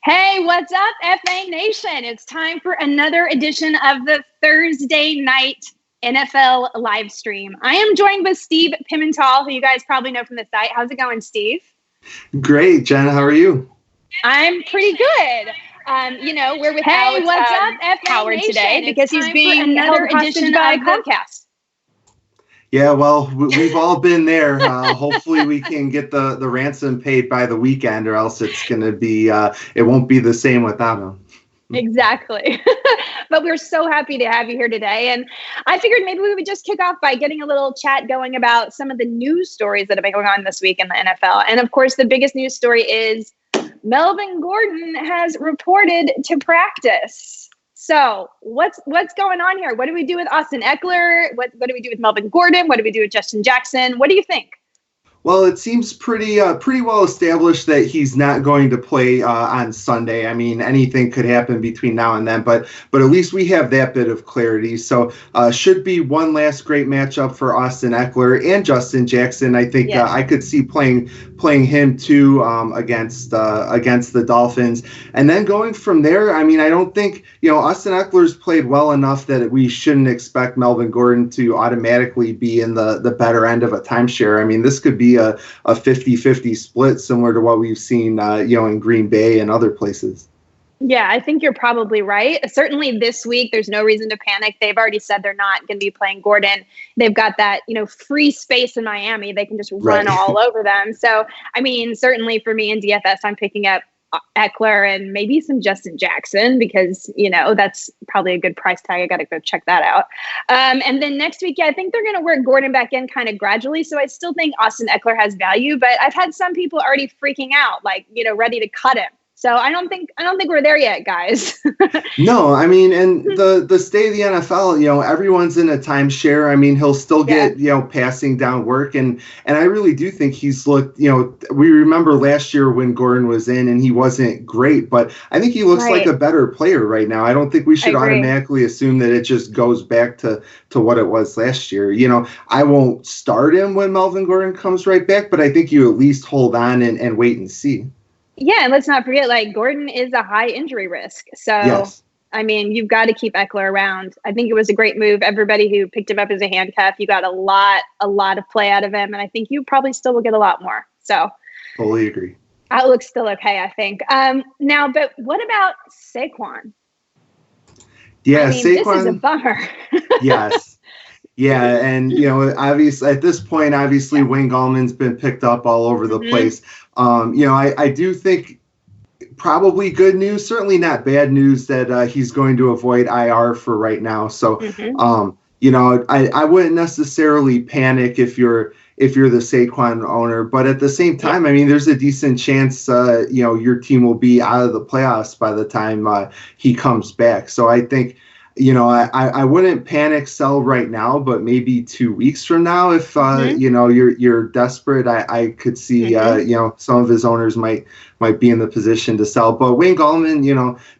Hey, what's up, FA Nation? It's time for another edition of the Thursday night NFL live stream. I am joined with Steve Pimental, who you guys probably know from the site. How's it going, Steve? Great, Jen. How are you? I'm pretty good. We're with what's up, FA Howard Nation? today because he's being held another hostage edition by of the- Comcast. Yeah, well, we've all been there. Hopefully we can get the ransom paid by the weekend, or else it's going to be, it won't be the same without him. Exactly. But we're so happy to have you here today. And I figured maybe we would just kick off by getting a little chat going about some of the news stories that have been going on this week in the NFL. And of course, the biggest news story is Melvin Gordon has reported to practice. So what's going on here? What do we do with Austin Ekeler? What do we do with Melvin Gordon? What do we do with Justin Jackson? What do you think? Well, it seems pretty well established that he's not going to play on Sunday. I mean, anything could happen between now and then, but at least we have that bit of clarity. So should be one last great matchup for Austin Ekeler and Justin Jackson. I think I could see playing him too against the Dolphins, and then going from there. I mean, I don't think Austin Ekeler's played well enough that we shouldn't expect Melvin Gordon to automatically be in the better end of a timeshare. I mean, this could be a 50-50 split, similar to what we've seen in Green Bay and other places. Yeah, I think you're probably right. Certainly this week, there's no reason to panic. They've already said they're not going to be playing Gordon. They've got that, free space in Miami. They can just run all over them. So, I mean, certainly for me in DFS, I'm picking up Ekeler and maybe some Justin Jackson because, that's probably a good price tag. I got to go check that out. And then next week, I think they're going to work Gordon back in kind of gradually. So I still think Austin Ekeler has value, but I've had some people already freaking out, like, ready to cut him. So I don't think we're there yet, guys. No, I mean, and the state of the NFL, everyone's in a timeshare. I mean, he'll still get, passing down work. And I really do think he's looked, we remember last year when Gordon was in and he wasn't great, but I think he looks like a better player right now. I don't think we should automatically assume that it just goes back to what it was last year. I won't start him when Melvin Gordon comes right back, but I think you at least hold on and wait and see. Yeah, and let's not forget, Gordon is a high injury risk. So, I mean, you've got to keep Ekeler around. I think it was a great move. Everybody who picked him up as a handcuff, you got a lot of play out of him. And I think you probably still will get a lot more. So, fully agree. Outlook's still okay, I think. Now, but what about Saquon? Yeah, I mean, Saquon. This is a bummer. Yes. Yeah, and obviously at this point, Wayne Gallman's been picked up all over the place. I do think probably good news, certainly not bad news that he's going to avoid IR for right now. So, I wouldn't necessarily panic if you're the Saquon owner, but at the same time, I mean, there's a decent chance your team will be out of the playoffs by the time he comes back. So I think. I wouldn't panic sell right now, but maybe 2 weeks from now, if you're desperate, I could see some of his owners might be in the position to sell. But Wayne Gallman,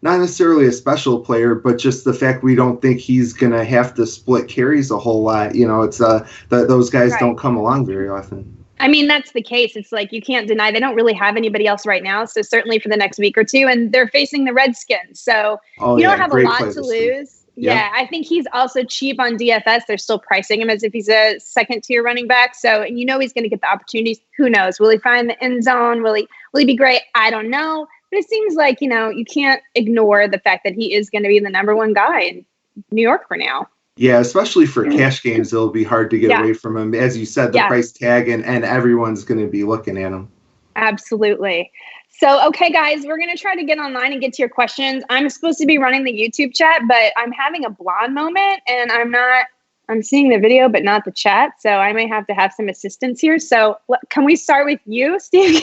not necessarily a special player, but just the fact we don't think he's gonna have to split carries a whole lot. It's those guys don't come along very often. I mean, that's the case. It's like you can't deny they don't really have anybody else right now. So certainly for the next week or two, and they're facing the Redskins. So you don't have a lot to lose. Yeah, I think he's also cheap on DFS. They're still pricing him as if he's a second-tier running back. So, he's going to get the opportunities. Who knows? Will he find the end zone? Will he be great? I don't know. But it seems like, you can't ignore the fact that he is going to be the number one guy in New York for now. Yeah, especially for cash games, it'll be hard to get away from him. As you said, the price tag and everyone's going to be looking at him. Absolutely. So, okay, guys, we're going to try to get online and get to your questions. I'm supposed to be running the YouTube chat, but I'm having a blonde moment and I'm seeing the video, but not the chat. So I may have to have some assistance here. So can we start with you, Steve?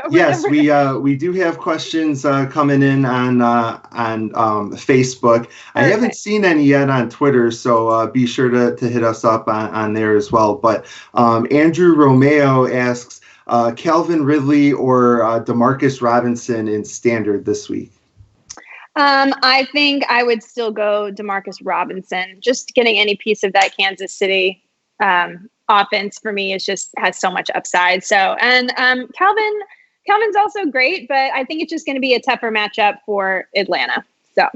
Yes, we do have questions coming in on Facebook. Perfect. I haven't seen any yet on Twitter, so be sure to hit us up on there as well. But Andrew Romeo asks, Calvin Ridley or Demarcus Robinson in standard this week? I think I would still go Demarcus Robinson. Just getting any piece of that Kansas City offense for me has so much upside. So, and Calvin, Calvin's also great, but I think it's just going to be a tougher matchup for Atlanta. So.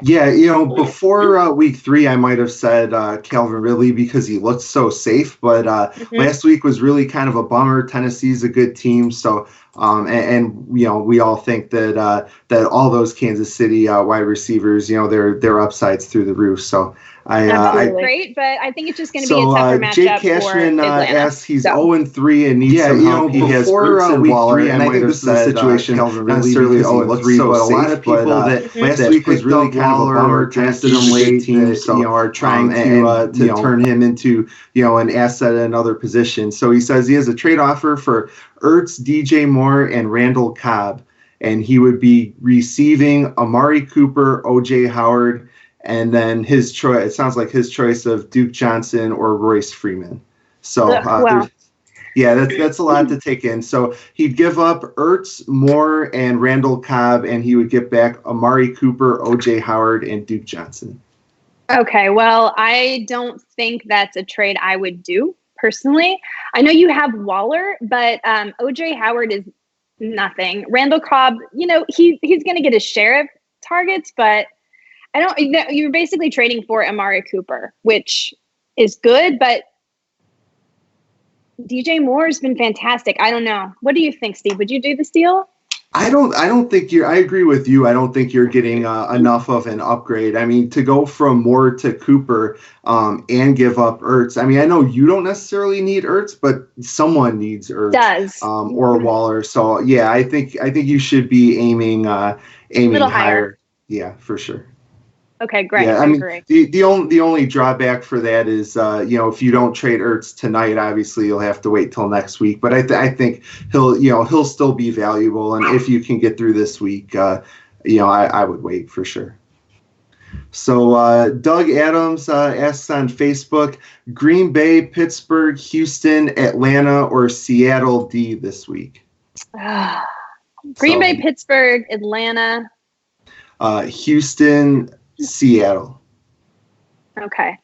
Yeah, before week 3, I might have said Calvin Ridley because he looked so safe. But last week was really kind of a bummer. Tennessee's a good team, so and we all think that that all those Kansas City wide receivers, their upsides through the roof. So great, but I think it's just going to be a tougher matchup. Jake Cashman asks, he's 0-3 and needs some help. He has Ertz and Waller, and I think this is a situation not necessarily 0-3, but a lot of people that last week was really kind of a bummer, drafted him late, team, so are trying to turn him into an asset at another position. So he says he has a trade offer for Ertz, DJ Moore, and Randall Cobb, and he would be receiving Amari Cooper, OJ Howard, and then his choice. It sounds like his choice of Duke Johnson or Royce Freeman. So that's a lot to take in. So he'd give up Ertz, Moore, and Randall Cobb, and he would get back Amari Cooper, OJ Howard, and Duke Johnson. Okay, well, I don't think that's a trade I would do personally. I know you have Waller, but OJ Howard is nothing. Randall Cobb, he's going to get his share of targets, but you're basically trading for Amari Cooper, which is good, but DJ Moore has been fantastic. I don't know. What do you think, Steve? Would you do this deal? I don't think I agree with you. I don't think you're getting enough of an upgrade. I mean, to go from Moore to Cooper and give up Ertz. I mean, I know you don't necessarily need Ertz, but someone needs Ertz. Or Waller. So yeah, I think you should be aiming higher. Yeah, for sure. Okay, great. Yeah, I mean, the only drawback for that is, if you don't trade Ertz tonight, obviously you'll have to wait till next week. But I think he'll still be valuable, and if you can get through this week, I would wait for sure. So Doug Adams asks on Facebook: Green Bay, Pittsburgh, Houston, Atlanta, or Seattle D this week? Green Bay, Pittsburgh, Atlanta, Houston, Seattle. Okay.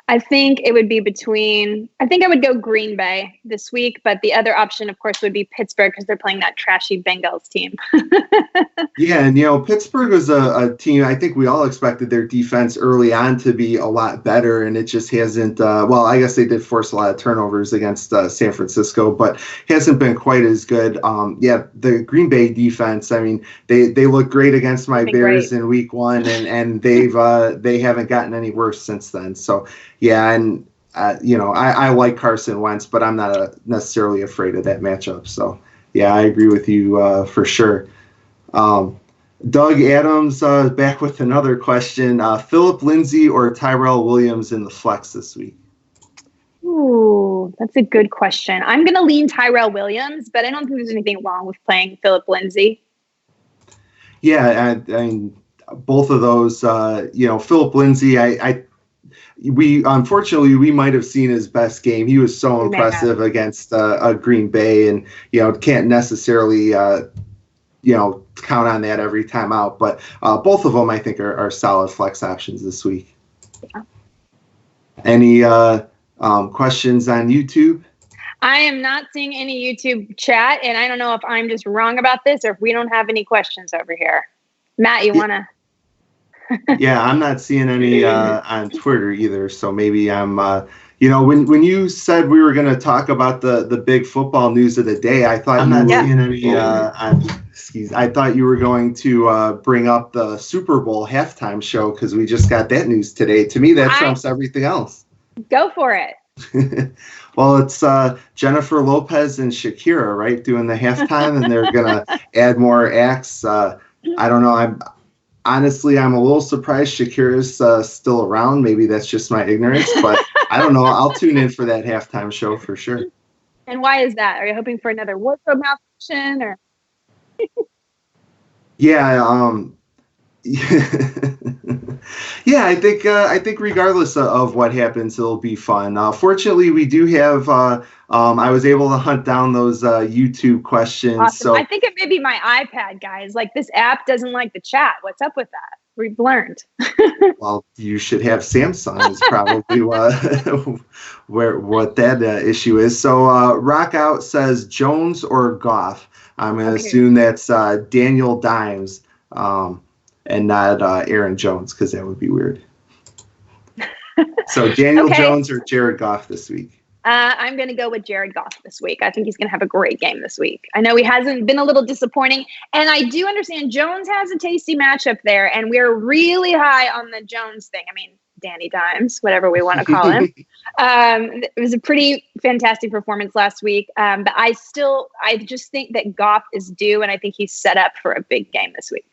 I think it would be I think I would go Green Bay this week, but the other option, of course, would be Pittsburgh because they're playing that trashy Bengals team. Yeah, and Pittsburgh was a team, I think we all expected their defense early on to be a lot better, and it just hasn't, I guess they did force a lot of turnovers against San Francisco, but hasn't been quite as good. The Green Bay defense, I mean, they look great against my Bears in week 1, and they haven't gotten any worse since then. So, yeah, and I like Carson Wentz, but I'm not necessarily afraid of that matchup. So, yeah, I agree with you for sure. Doug Adams back with another question. Philip Lindsay or Tyrell Williams in the flex this week? Ooh, that's a good question. I'm going to lean Tyrell Williams, but I don't think there's anything wrong with playing Philip Lindsay. Yeah, I mean, both of those, Philip Lindsay, unfortunately, we might have seen his best game. He was so impressive against Green Bay, and can't necessarily count on that every time out. But both of them, I think, are solid flex options this week. Yeah. Any questions on YouTube? I am not seeing any YouTube chat, and I don't know if I'm just wrong about this or if we don't have any questions over here. Matt, you want to? Yeah, I'm not seeing any on Twitter either. So maybe I'm, when you said we were going to talk about the big football news of the day, I thought seeing any. I thought you were going to bring up the Super Bowl halftime show because we just got that news today. To me, that trumps everything else. Go for it. Well, it's Jennifer Lopez and Shakira, right, doing the halftime, and they're going to add more acts. I don't know. Honestly, I'm a little surprised Shakira's still around. Maybe that's just my ignorance, but I don't know. I'll tune in for that halftime show for sure. And why is that? Are you hoping for another wardrobe malfunction or? Yeah. Yeah, I think regardless of what happens, it'll be fun. Fortunately, we do have. I was able to hunt down those YouTube questions. Awesome. So I think it may be my iPad, guys. Like this app doesn't like the chat. What's up with that? We've learned. Well, you should have Samsung. Is probably what that issue is. So Rock Out says Jones or Goff. I'm going to assume that's Daniel Dimes and not Aaron Jones, because that would be weird. So Daniel Jones or Jared Goff this week? I'm going to go with Jared Goff this week. I think he's going to have a great game this week. I know he hasn't been a little disappointing, and I do understand Jones has a tasty matchup there, and we're really high on the Jones thing. I mean, Danny Dimes, whatever we want to call him. It was a pretty fantastic performance last week, but I just think that Goff is due, and I think he's set up for a big game this week.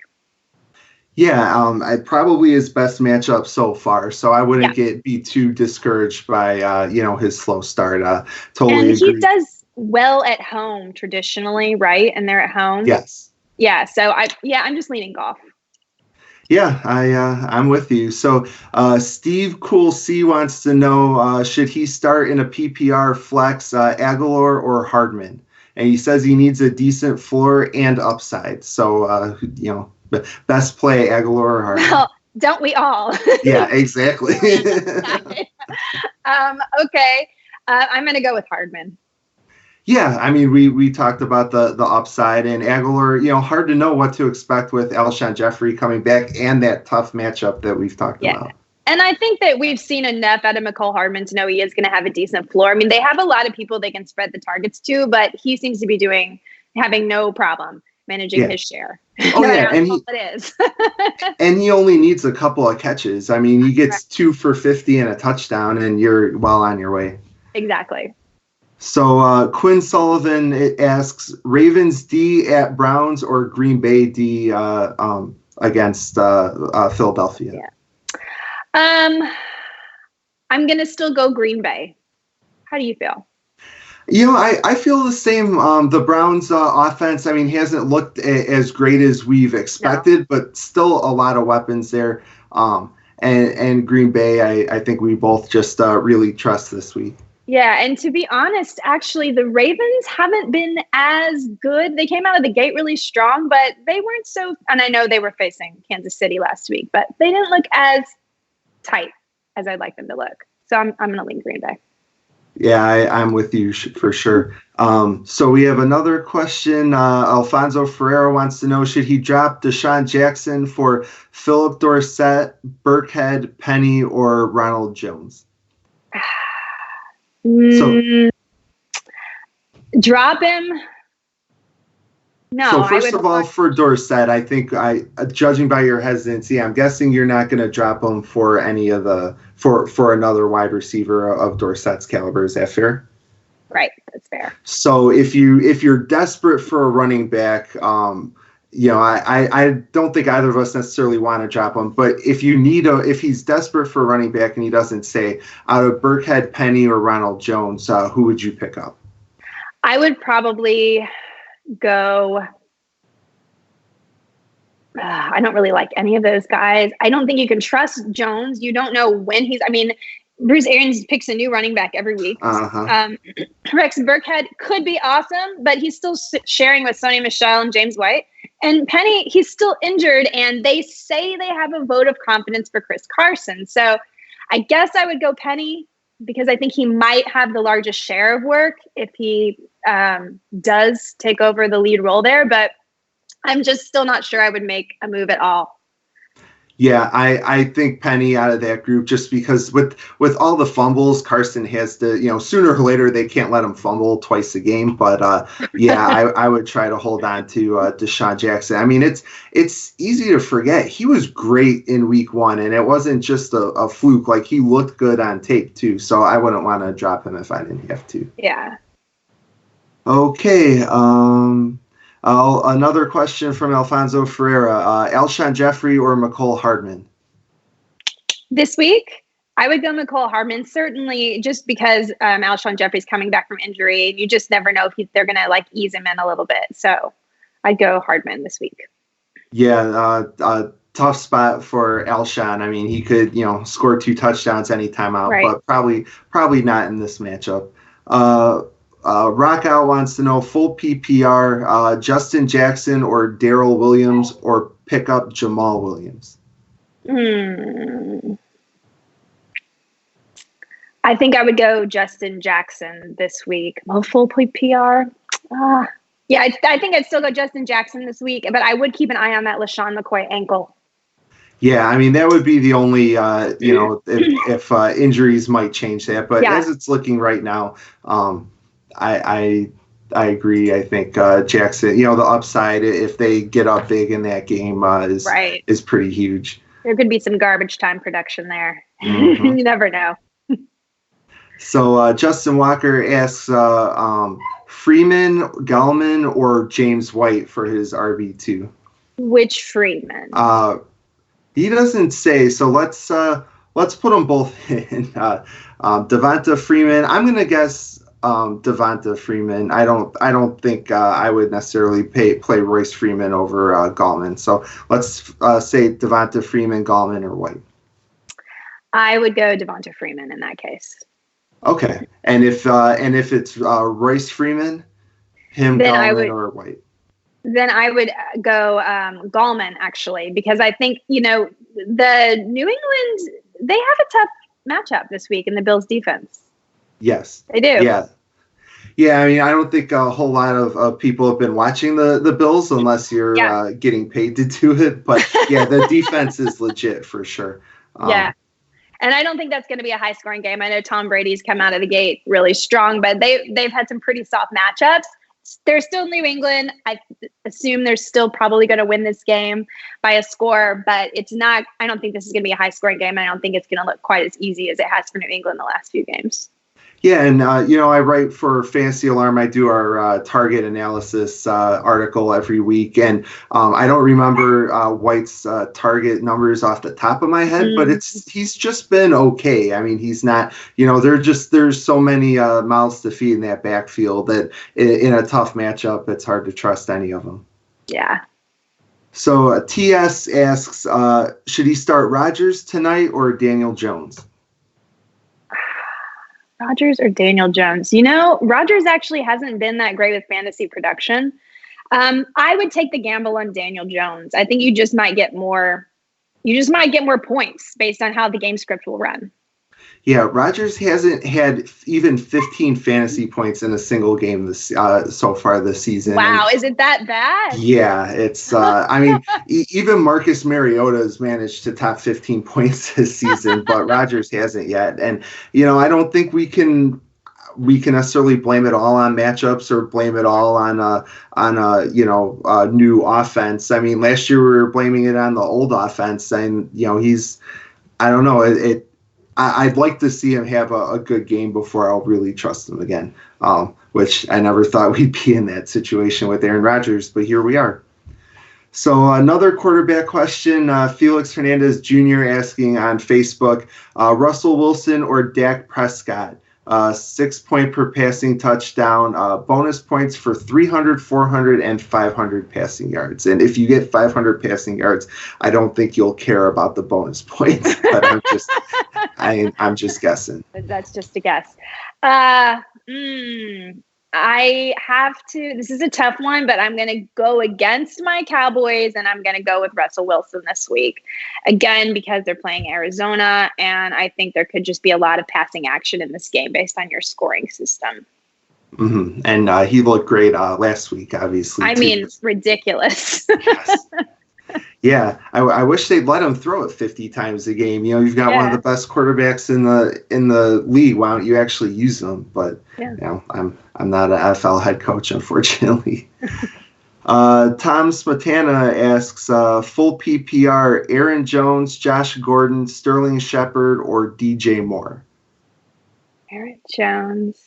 Yeah, probably his best matchup so far, so I wouldn't be too discouraged by his slow start. Totally agree. He does well at home traditionally, right? And they're at home. Yes. Yeah. So I'm just leaning Goff. Yeah, I'm with you. So Steve Cool C wants to know, should he start in a PPR flex, Aguilar or Hardman? And he says he needs a decent floor and upside. So best play, Aguilar or Hardman? Well, don't we all? Yeah, exactly. Okay. I'm going to go with Hardman. Yeah, I mean, we talked about the upside, and Aguilar, hard to know what to expect with Alshon Jeffrey coming back and that tough matchup that we've talked about. And I think that we've seen enough out of Mecole Hardman to know he is going to have a decent floor. I mean, they have a lot of people they can spread the targets to, but he seems to be having no problem managing his share. Oh, yeah, and it is. And he only needs a couple of catches. I mean, he gets 2 for 50 and a touchdown, and you're well on your way. Exactly. So Quinn Sullivan asks, Ravens D at Browns or Green Bay D against Philadelphia? Yeah. I'm going to still go Green Bay. How do you feel? I feel the same. The Browns offense, I mean, hasn't looked as great as we've expected, but still a lot of weapons there. And Green Bay, I think we both just really trust this week. Yeah, and to be honest, actually, the Ravens haven't been as good. They came out of the gate really strong, but they weren't so – and I know they were facing Kansas City last week, but they didn't look as tight as I'd like them to look. So I'm going to lean Green Bay. Yeah, I'm with you for sure. So we have another question. Alfonso Ferreira wants to know, should he drop Deshaun Jackson for Philip Dorsett, Burkhead, Penny, or Ronald Jones? So drop him. No. So first of all, for Dorsett, I think judging by your hesitancy, I'm guessing you're not going to drop him for any of for another wide receiver of Dorsett's caliber. Is that fair? Right, that's fair. So if you're desperate for a running back, I don't think either of us necessarily want to drop him. But if he's desperate for a running back and he doesn't say, out of Burkhead, Penny, or Ronald Jones, who would you pick up? I would probably go. I don't really like any of those guys. I don't think you can trust Jones. You don't know when Bruce Arians picks a new running back every week. Rex Burkhead could be awesome, but he's still sharing with Sony Michel and James White. And Penny, he's still injured, and they say they have a vote of confidence for Chris Carson. So I guess I would go Penny because I think he might have the largest share of work if he does take over the lead role there. But I'm just still not sure I would make a move at all. Yeah, I think Penny out of that group, just because with all the fumbles, Carson has to, sooner or later they can't let him fumble twice a game. But I would try to hold on to Deshaun Jackson. I mean, it's easy to forget he was great in week 1, and it wasn't just a fluke. Like, he looked good on tape too. So I wouldn't want to drop him if I didn't have to. Yeah. Okay. Another question from Alfonso Ferreira. Alshon Jeffrey or Mecole Hardman? This week, I would go Mecole Hardman, certainly just because Alshon Jeffrey's coming back from injury. You just never know if they're going to ease him in a little bit. So I'd go Hardman this week. Yeah, tough spot for Alshon. I mean, he could, score 2 touchdowns any time out, right, but probably not in this matchup. Rockout wants to know, full PPR, Justin Jackson or Darrell Williams, or pick up Jamal Williams? I think I would go Justin Jackson this week. Full PPR. Yeah, I think I'd still go Justin Jackson this week, but I would keep an eye on that LaShawn McCoy ankle. Yeah, I mean, that would be the only, if injuries might change that. But as it's looking right now, I agree. I think Jackson, the upside, if they get up big in that game, is pretty huge. There could be some garbage time production there. Mm-hmm. You never know. So Justin Walker asks Freeman, Gallman, or James White for his RB2. Which Freeman? He doesn't say. So let's put them both in. Devonta Freeman. I'm gonna guess Devonta Freeman. I don't think I would necessarily play Royce Freeman over Gallman. So let's say Devonta Freeman, Gallman, or White. I would go Devonta Freeman in that case. Okay, and if it's Royce Freeman, Gallman, or White. Then I would go Gallman, actually, because I think, the New England, they have a tough matchup this week in the Bills defense. Yes. They do. Yeah. Yeah, I mean, I don't think a whole lot of people have been watching the Bills unless you're getting paid to do it. But, yeah, the defense is legit for sure. Yeah. And I don't think that's going to be a high-scoring game. I know Tom Brady's come out of the gate really strong, but they've had some pretty soft matchups. They're still New England. I assume they're still probably going to win this game by a score, but it's not. I don't think this is going to be a high-scoring game. I don't think it's going to look quite as easy as it has for New England the last few games. Yeah, and I write for Fantasy Alarm. I do our target analysis article every week, and I don't remember White's target numbers off the top of my head, but he's just been okay. I mean, he's not. There's so many mouths to feed in that backfield that in a tough matchup, it's hard to trust any of them. Yeah. So TS asks, should he start Rodgers tonight or Daniel Jones? Rodgers or Daniel Jones? Rodgers actually hasn't been that great with fantasy production. I would take the gamble on Daniel Jones. I think you just might get more points based on how the game script will run. Yeah, Rodgers hasn't had even 15 fantasy points in a single game so far this season. Wow, is it that bad? Yeah, it's. I mean, even Marcus Mariota has managed to top 15 points this season, but Rodgers hasn't yet. And I don't think we can necessarily blame it all on matchups or blame it all on a new offense. I mean, last year we were blaming it on the old offense, and he's. I don't know. I'd like to see him have a good game before I'll really trust him again, which I never thought we'd be in that situation with Aaron Rodgers, but here we are. So another quarterback question, Felix Hernandez Jr. asking on Facebook, Russell Wilson or Dak Prescott? 6 point per passing touchdown, bonus points for 300, 400, and 500 passing yards. And if you get 500 passing yards, I don't think you'll care about the bonus points. But I'm just guessing. That's just a guess. I have to. This is a tough one, but I'm going to go against my Cowboys, and I'm going to go with Russell Wilson this week. Again, because they're playing Arizona, and I think there could just be a lot of passing action in this game based on your scoring system. Mm-hmm. And he looked great last week, obviously. I mean, ridiculous. Yes. Yeah, I wish they'd let him throw it 50 times a game. You've got one of the best quarterbacks in the league. Why don't you actually use them? But I'm not an NFL head coach, unfortunately. Tom Smetana asks, full PPR: Aaron Jones, Josh Gordon, Sterling Shepard, or DJ Moore? Aaron Jones,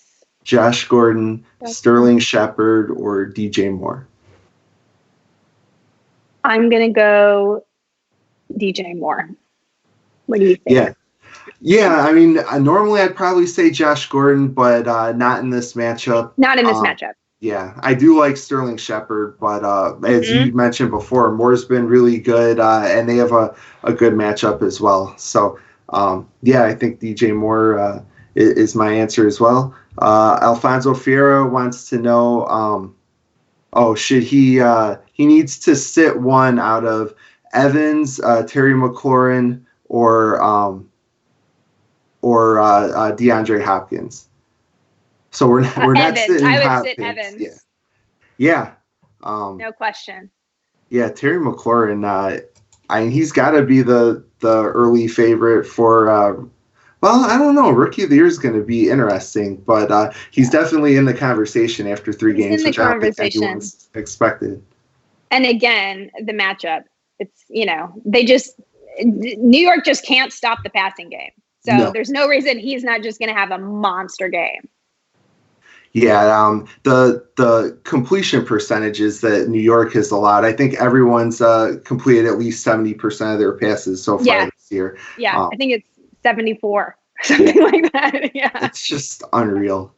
Josh Gordon, Sterling Shepard, or DJ Moore? I'm going to go DJ Moore. What do you think? Yeah. I mean, normally I'd probably say Josh Gordon, but not in this matchup. Not in this matchup. Yeah, I do like Sterling Shepard, but as you mentioned before, Moore's been really good, and they have a good matchup as well. So, I think DJ Moore is my answer as well. Alfonso Fiera wants to know, should he needs to sit one out of Evans, Terry McLaurin, or DeAndre Hopkins. So we're not Evans. sitting I would Hopkins. sit Evans. Yeah. Yeah. No question. Yeah, Terry McLaurin. He's got to be the early favorite for. Well, I don't know. Rookie of the Year is going to be interesting, but he's definitely in the conversation after 3 games, which I don't think anyone's expected. And again, the matchup. It's New York just can't stop the passing game. So there's no reason he's not just going to have a monster game. Yeah, the completion percentages that New York has allowed, I think everyone's completed at least 70% of their passes so far this year. Yeah, I think it's 74, something like that. Yeah, it's just unreal.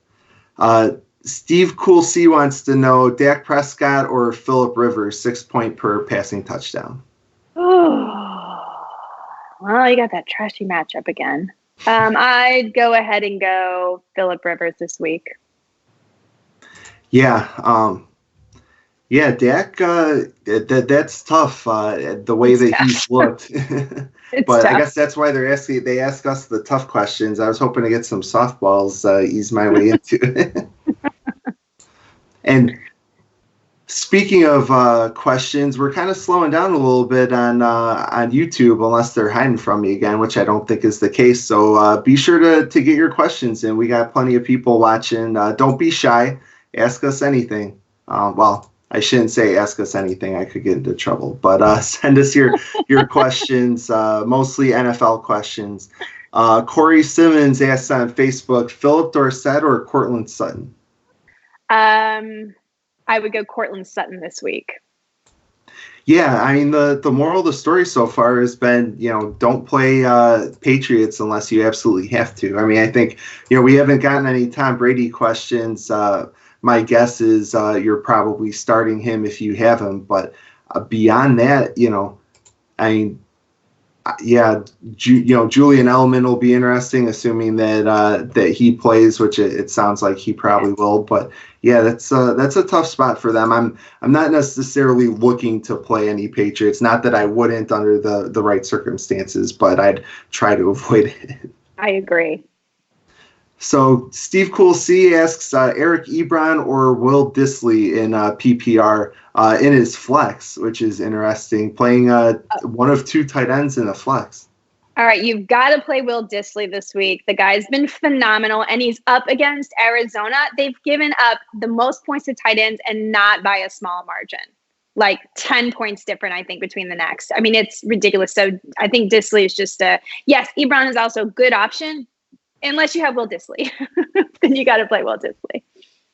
Steve Cool C wants to know Dak Prescott or Phillip Rivers, 6 point per passing touchdown. Oh, well, you got that trashy matchup again. I'd go ahead and go Phillip Rivers this week. Yeah, Dak. That's tough. The way that he's looked, but tough. I guess that's why they ask us the tough questions. I was hoping to get some softballs, ease my way into it. And speaking of questions, we're kind of slowing down a little bit on YouTube, unless they're hiding from me again, which I don't think is the case. So be sure to get your questions in. We got plenty of people watching. Don't be shy. Ask us anything. Well, I shouldn't say ask us anything. I could get into trouble. But send us your questions, mostly NFL questions. Corey Simmons asked on Facebook, Phillip Dorsett or Courtland Sutton? I would go Courtland Sutton this week. Yeah, I mean, the moral of the story so far has been, don't play Patriots unless you absolutely have to. I mean, I think, we haven't gotten any Tom Brady questions. My guess is you're probably starting him if you have him. But beyond that, I mean, Julian Edelman will be interesting, assuming that he plays, which it sounds like he probably will. But yeah, that's a tough spot for them. I'm not necessarily looking to play any Patriots. Not that I wouldn't under the right circumstances, but I'd try to avoid it. I agree. So Steve Cool C asks Eric Ebron or Will Dissly in PPR in his flex, which is interesting, playing one of 2 tight ends in a flex. All right, you've got to play Will Dissly this week. The guy's been phenomenal, and he's up against Arizona. They've given up the most points to tight ends, and not by a small margin. Like 10 points different, I think, between the next. I mean, it's ridiculous. So I think Dissly is just yes, Ebron is also a good option, unless you have Will Dissly. Then you got to play Will Dissly.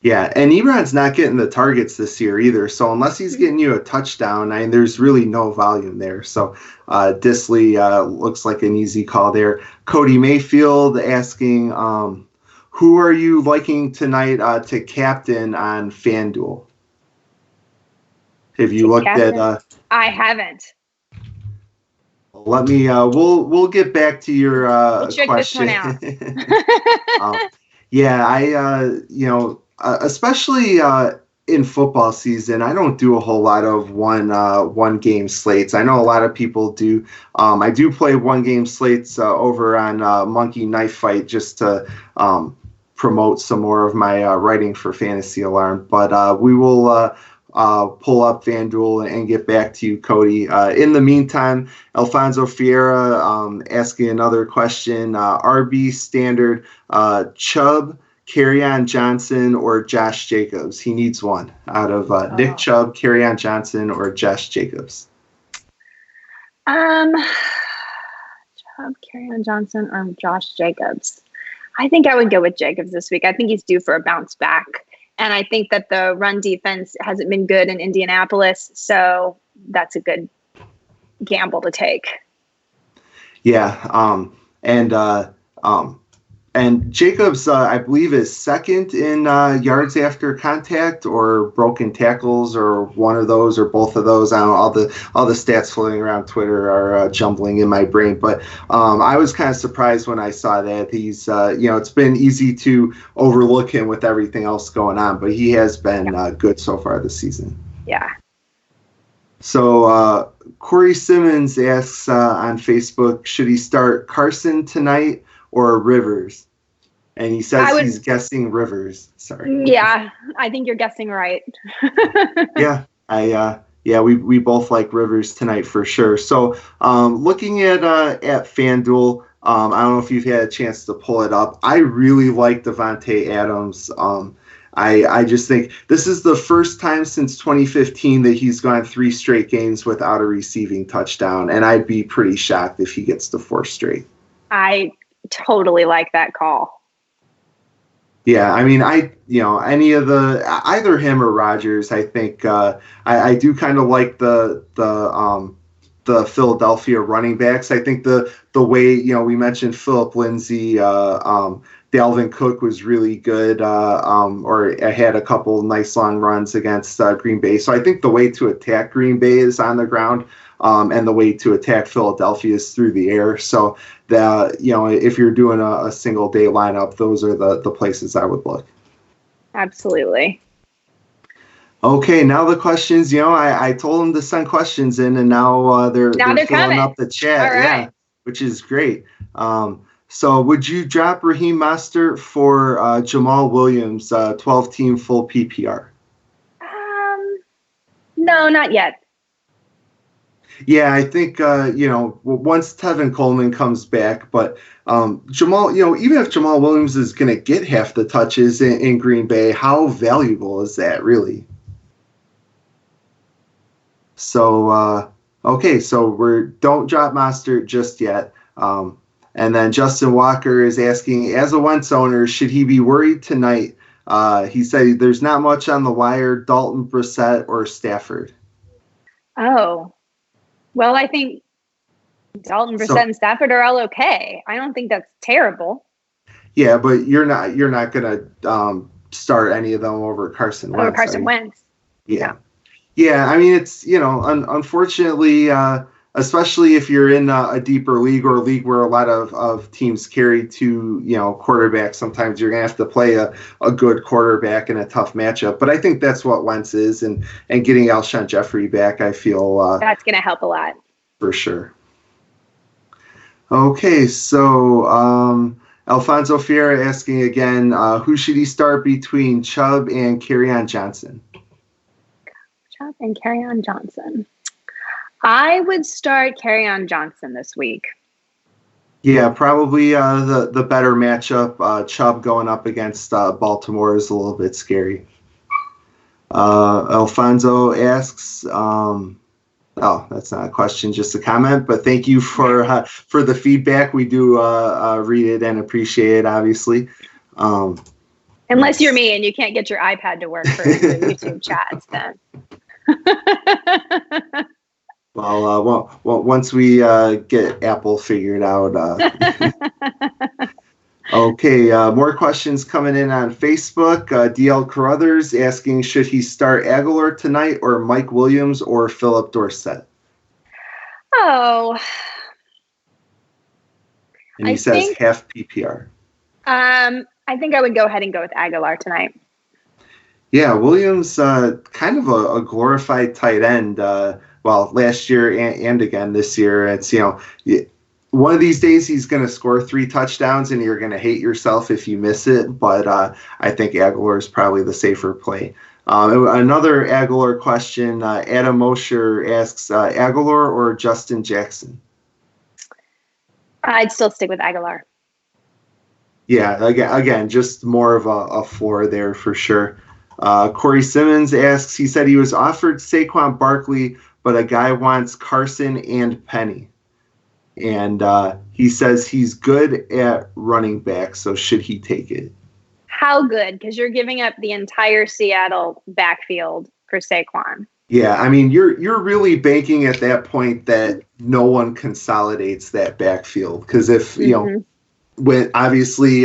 Yeah, and Ebron's not getting the targets this year either. So unless he's getting you a touchdown, there's really no volume there. So Dissly looks like an easy call there. Cody Mayfield asking, who are you liking tonight to captain on FanDuel? Have you looked at? I haven't. Let me. We'll get back to your question. This one out. Yeah, especially in football season, I don't do a whole lot of one game slates. I know a lot of people do. I do play 1 game slates over on Monkey Knife Fight just to promote some more of my writing for Fantasy Alarm. But we will pull up FanDuel and get back to you, Cody. In the meantime, Alfonso Fiera asking another question. RB standard, Chubb, Kerryon Johnson, or Josh Jacobs? He needs one out of Nick Chubb, Kerryon Johnson, or Josh Jacobs. Chubb, Kerryon Johnson, or Josh Jacobs? I think I would go with Jacobs this week. I think he's due for a bounce back. And I think that the run defense hasn't been good in Indianapolis. So that's a good gamble to take. Yeah. And Jacobs, I believe, is second in yards after contact or broken tackles, or one of those or both of those. I don't know, all the stats floating around Twitter are jumbling in my brain. But I was kind of surprised when I saw that. He's, it's been easy to overlook him with everything else going on, but he has been good so far this season. Yeah. So Corey Simmons asks on Facebook, should he start Carson tonight or Rivers? And he says he's guessing Rivers. Sorry. Yeah, I think you're guessing right. Yeah, we both like Rivers tonight for sure. So looking at FanDuel, I don't know if you've had a chance to pull it up. I really like Davante Adams. I just think this is the first time since 2015 that he's gone 3 straight games without a receiving touchdown, and I'd be pretty shocked if he gets to 4 straight. I totally like that call. Yeah, I mean, any of either him or Rodgers, I think I do kind of like the Philadelphia running backs. I think the way, we mentioned Phillip Lindsay, Dalvin Cook was really good, or had a couple nice long runs against Green Bay. So I think the way to attack Green Bay is on the ground, and the way to attack Philadelphia is through the air. So if you're doing a single day lineup, those are the places I would look. Absolutely. Okay, now the questions. I told them to send questions in, and now they're filling coming up the chat. Right. Yeah, which is great. So would you drop Raheem Mostert for Jamal Williams, 12-team full PPR? No, not yet. Yeah, I think, once Tevin Coleman comes back, but Jamal, even if Jamal Williams is going to get half the touches in Green Bay, how valuable is that really? So, okay, so don't drop Mostert just yet. And then Justin Walker is asking, as a Wentz owner, should he be worried tonight? He said there's not much on the wire, Dalton, Brissett, or Stafford. Oh, well, I think Dalton, Brissett, and Stafford are all okay. I don't think that's terrible. Yeah, but you're not going to start any of them over Carson Wentz. Over Carson Wentz. Yeah. Yeah, I mean, it's, unfortunately, especially if you're in a deeper league or a league where a lot of teams carry 2, quarterbacks, sometimes you're going to have to play a good quarterback in a tough matchup. But I think that's what Wentz is, and getting Alshon Jeffrey back, I feel that's going to help a lot. For sure. Okay, so Alfonso Fiera asking again, who should he start between Chubb and Kerryon Johnson? Chubb and Kerryon Johnson. I would start Kerryon Johnson this week. Yeah, probably the better matchup. Chubb going up against Baltimore is a little bit scary. Alfonso asks, that's not a question, just a comment. But thank you for the feedback. We do read it and appreciate it, obviously. Unless you're me and you can't get your iPad to work for your YouTube chats, then. Well, once we get Apple figured out. Okay, more questions coming in on Facebook. DL Carruthers asking, should he start Aguilar tonight or Mike Williams or Philip Dorsett? Oh. And he says half PPR. I think I would go ahead and go with Aguilar tonight. Yeah, Williams, kind of a glorified tight end. Last year and again this year. It's, one of these days he's going to score 3 touchdowns and you're going to hate yourself if you miss it. But I think Aguilar is probably the safer play. Another Aguilar question, Adam Mosher asks, Aguilar or Justin Jackson? I'd still stick with Aguilar. Yeah, again, just more of a floor there for sure. Corey Simmons asks, he said he was offered Saquon Barkley, but a guy wants Carson and Penny. And he says he's good at running back, so should he take it? How good? Because you're giving up the entire Seattle backfield for Saquon. Yeah, I mean, you're really banking at that point that no one consolidates that backfield. Because if, when obviously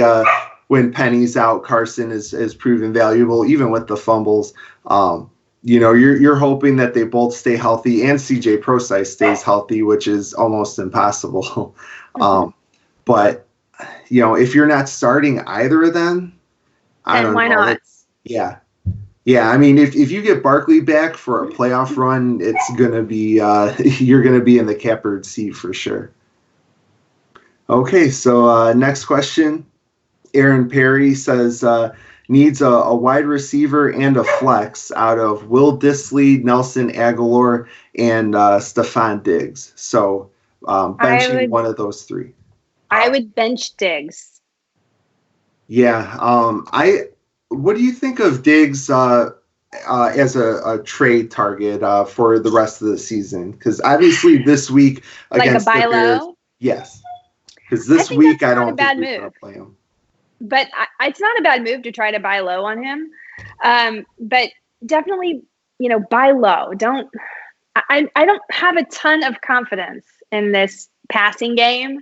when Penny's out, Carson is proven valuable, even with the fumbles. You're hoping that they both stay healthy and CJ Prosise stays healthy, which is almost impossible. But if you're not starting either of them, I don't know. Why not? Yeah. I mean, if you get Barkley back for a playoff run, it's gonna be you're gonna be in the catbird seat for sure. Okay, so next question Aaron Perry says needs a wide receiver and a flex out of Will Dissly, Nelson Aguilar, and Stephon Diggs. So benching one of those three. I would bench Diggs. Yeah. What do you think of Diggs as a trade target for the rest of the season? Because obviously this week against like a buy the Bears, low? yes. Because this week I don't think we're going to play him. But it's not a bad move to try to buy low on him. But definitely, buy low. I don't have a ton of confidence in this passing game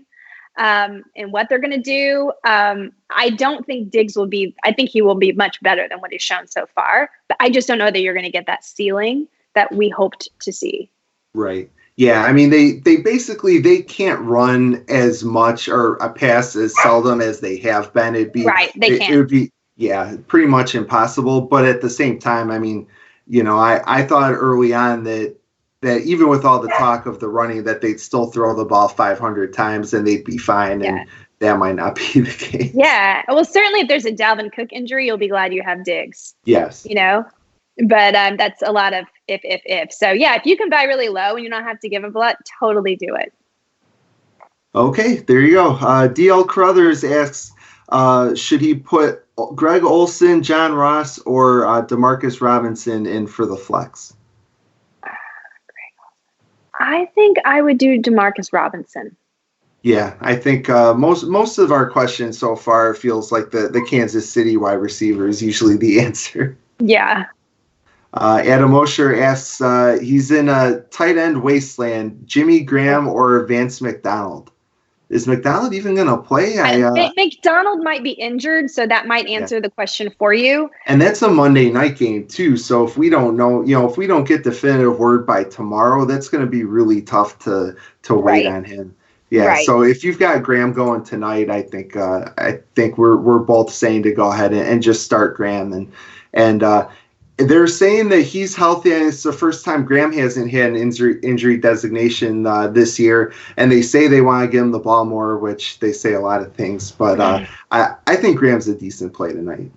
and what they're going to do. I don't think Diggs will be – I think he will be much better than what he's shown so far. But I just don't know that you're going to get that ceiling that we hoped to see. Right. Yeah, I mean, they basically they can't run as much or a pass as seldom as they have been. It'd be right. They can't. It would be pretty much impossible. But at the same time, I mean, I thought early on that even with all the talk of the running, that they'd still throw the ball 500 times and they'd be fine. Yeah. And that might not be the case. Yeah. Well, certainly if there's a Dalvin Cook injury, you'll be glad you have Diggs. Yes. But that's a lot of if. So, yeah, if you can buy really low and you don't have to give up a lot, totally do it. Okay, there you go. DL Crothers asks, should he put Greg Olsen, John Ross, or Demarcus Robinson in for the flex? I think I would do Demarcus Robinson. Yeah, I think most of our questions so far feels like the Kansas City wide receiver is usually the answer. Yeah. Adam Osher asks, he's in a tight end wasteland, Jimmy Graham or Vance McDonald. Is McDonald even going to play? McDonald might be injured, so that might answer the question for you. And that's a Monday night game, too. So if we don't know, if we don't get definitive word by tomorrow, that's going to be really tough to wait on him. Yeah. Right. So if you've got Graham going tonight, I think we're both saying to go ahead and just start Graham and they're saying that he's healthy, and it's the first time Graham hasn't had an injury designation this year. And they say they want to give him the ball more, which they say a lot of things. But I think Graham's a decent play tonight.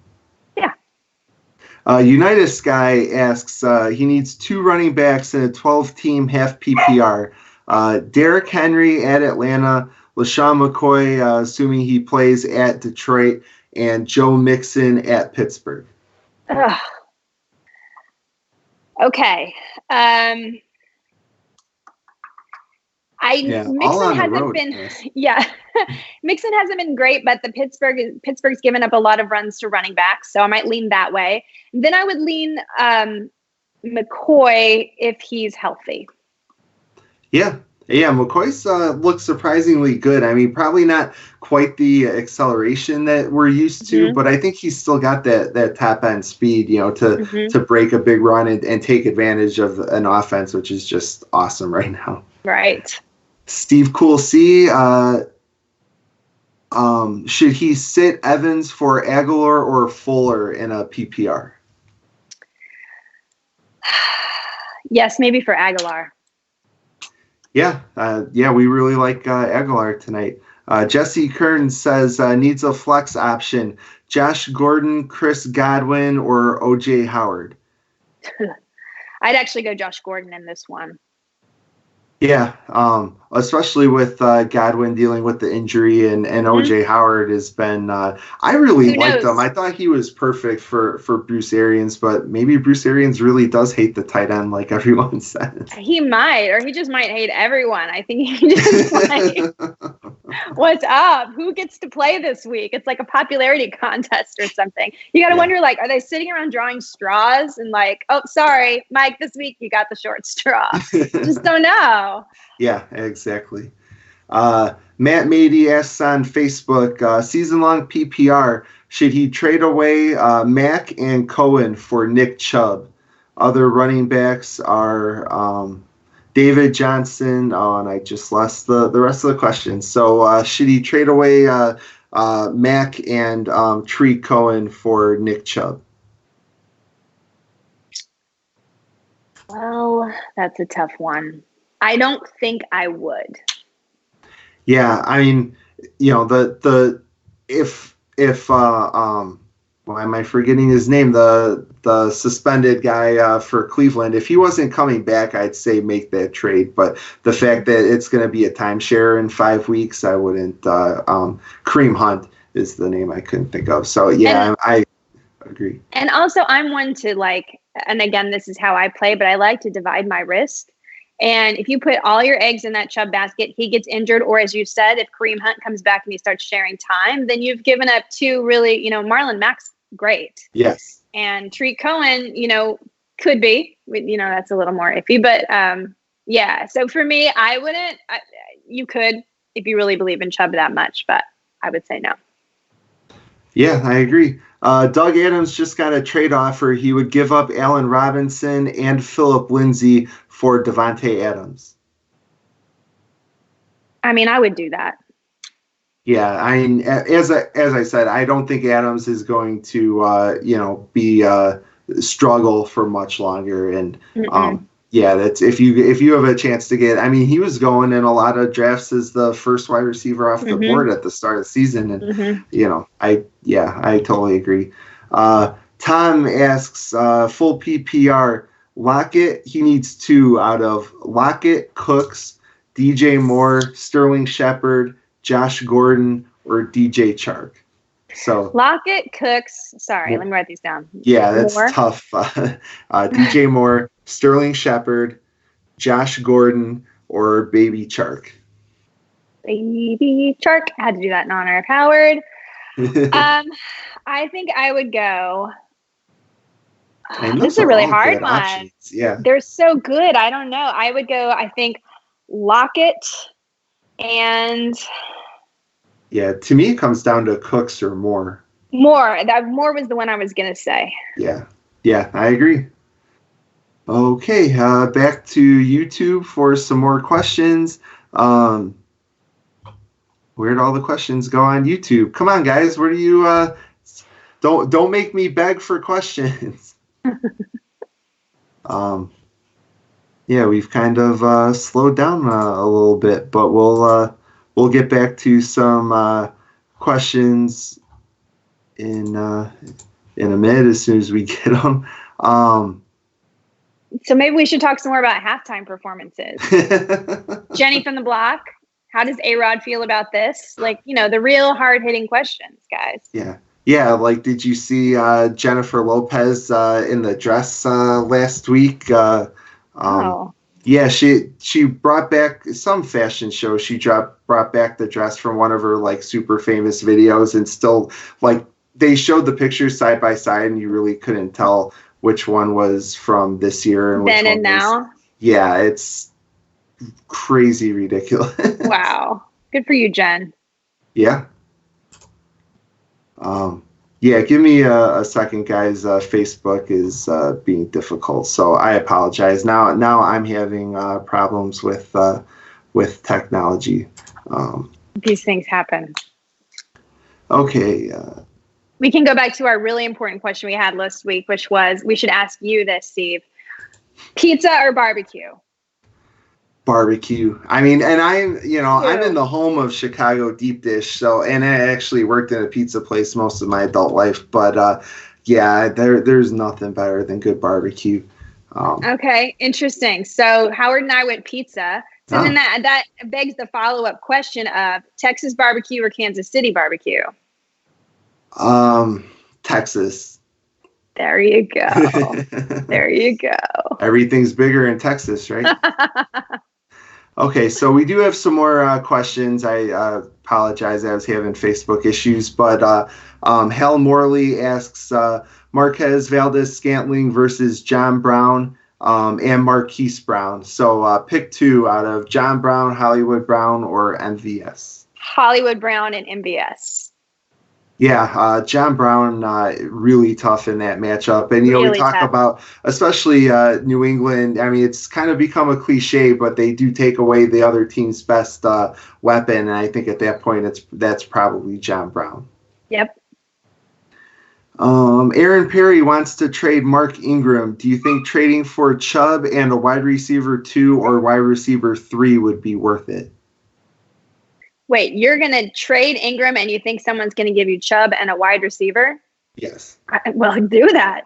Yeah. United Sky asks, he needs 2 running backs in a 12-team half PPR. Derrick Henry at Atlanta, LaShawn McCoy, assuming he plays at Detroit, and Joe Mixon at Pittsburgh. Ugh. Okay. Mixon hasn't been Mixon hasn't been great, but Pittsburgh's given up a lot of runs to running backs, so I might lean that way. Then I would lean McCoy if he's healthy. Yeah, McCoy's looks surprisingly good. I mean, probably not quite the acceleration that we're used to, but I think he's still got that top end speed, to break a big run and take advantage of an offense, which is just awesome right now. Right. Steve Cool C, should he sit Evans for Aguilar or Fuller in a PPR? Yes, maybe for Aguilar. Yeah, we really like Aguilar tonight. Jesse Kern says needs a flex option. Josh Gordon, Chris Godwin, or O.J. Howard? I'd actually go Josh Gordon in this one. Yeah, especially with Godwin dealing with the injury and O.J. Howard has been I really liked him. I thought he was perfect for Bruce Arians, but maybe Bruce Arians really does hate the tight end like everyone says. He might, or he just might hate everyone. I think he just like, what's up? Who gets to play this week? It's like a popularity contest or something. You got to wonder, like, are they sitting around drawing straws and like, oh, sorry, Mike, this week you got the short straw. Just don't know. Yeah, exactly. Matt Mady asks on Facebook, season-long PPR, should he trade away Mack and Cohen for Nick Chubb? Other running backs are David Johnson. Oh, and I just lost the rest of the questions. So should he trade away Mack and Tree Cohen for Nick Chubb? Well, that's a tough one. I don't think I would. Yeah, I mean, if why am I forgetting his name? The suspended guy for Cleveland. If he wasn't coming back, I'd say make that trade. But the fact that it's going to be a timeshare in 5 weeks, I wouldn't. Kareem Hunt is the name I couldn't think of. So yeah, I agree. And also, I'm one to like, and again, this is how I play, but I like to divide my risk. And if you put all your eggs in that Chubb basket, he gets injured, or as you said, if Kareem Hunt comes back and he starts sharing time, then you've given up two really, Marlon Mack's great. Yes. And Tariq Cohen, could be, that's a little more iffy, but yeah. So for me, I wouldn't, you could, if you really believe in Chubb that much, but I would say no. Yeah, I agree. Doug Adams just got a trade offer. He would give up Allen Robinson and Phillip Lindsay for Devontae Adams. I mean, I would do that. Yeah, I mean, as I said, I don't think Adams is going to, be struggle for much longer. And yeah, that's if you have a chance to get. I mean, he was going in a lot of drafts as the first wide receiver off the board at the start of the season, and I totally agree. Tom asks, full PPR, Lockett. He needs 2 out of Lockett, Cooks, DJ Moore, Sterling Shepard, Josh Gordon, or DJ Chark. So Lockett, Cooks. Sorry, let me write these down. Yeah, that's tough. DJ Moore, Sterling Shepard, Josh Gordon, or Baby Chark. Baby Chark. I had to do that in honor of Howard. I think I would go. This is a really hard one. Options. Yeah, they're so good. I don't know. I would go. I think Lockett and. Yeah, to me, it comes down to Cooks or Moore. Moore was the one I was going to say. Yeah, I agree. Okay, back to YouTube for some more questions. Where'd all the questions go on YouTube? Come on, guys. Where do you don't make me beg for questions. Yeah, we've kind of slowed down a little bit, but we'll get back to some questions in a minute as soon as we get them. So maybe we should talk some more about halftime performances. Jenny from the block, how does A-Rod feel about this? Like, the real hard-hitting questions, guys. Yeah. Like, did you see Jennifer Lopez in the dress last week? Yeah, she brought back some fashion show. She brought back the dress from one of her like super famous videos, and still like they showed the pictures side by side, and you really couldn't tell which one was from this year and then and now. Yeah, it's crazy ridiculous. Wow, good for you, Jen. Yeah. Yeah, give me a second, guys. Facebook is being difficult, so I apologize. Now I'm having problems with technology. These things happen. Okay. We can go back to our really important question we had last week, which was, we should ask you this, Steve. Pizza or barbecue? Barbecue. I mean, and I'm in the home of Chicago deep dish. So, and I actually worked in a pizza place most of my adult life, but yeah, there's nothing better than good barbecue. Okay. Interesting. So Howard and I went pizza. So then that begs the follow-up question of Texas barbecue or Kansas City barbecue? Texas. There you go. There you go. Everything's bigger in Texas, right? Okay, so we do have some more questions. I apologize, I was having Facebook issues, but Hal Morley asks Marquez Valdez-Scantling versus John Brown and Marquise Brown. So pick 2 out of John Brown, Hollywood Brown, or MVS. Hollywood Brown and MVS. Yeah, John Brown, really tough in that matchup. And, really we talk tough about, especially New England, I mean, it's kind of become a cliche, but they do take away the other team's best weapon. And I think at that point, that's probably John Brown. Yep. Aaron Perry wants to trade Mark Ingram. Do you think trading for Chubb and a wide receiver 2 or wide receiver 3 would be worth it? Wait, you're going to trade Ingram and you think someone's going to give you Chubb and a wide receiver? Yes. Well, do that.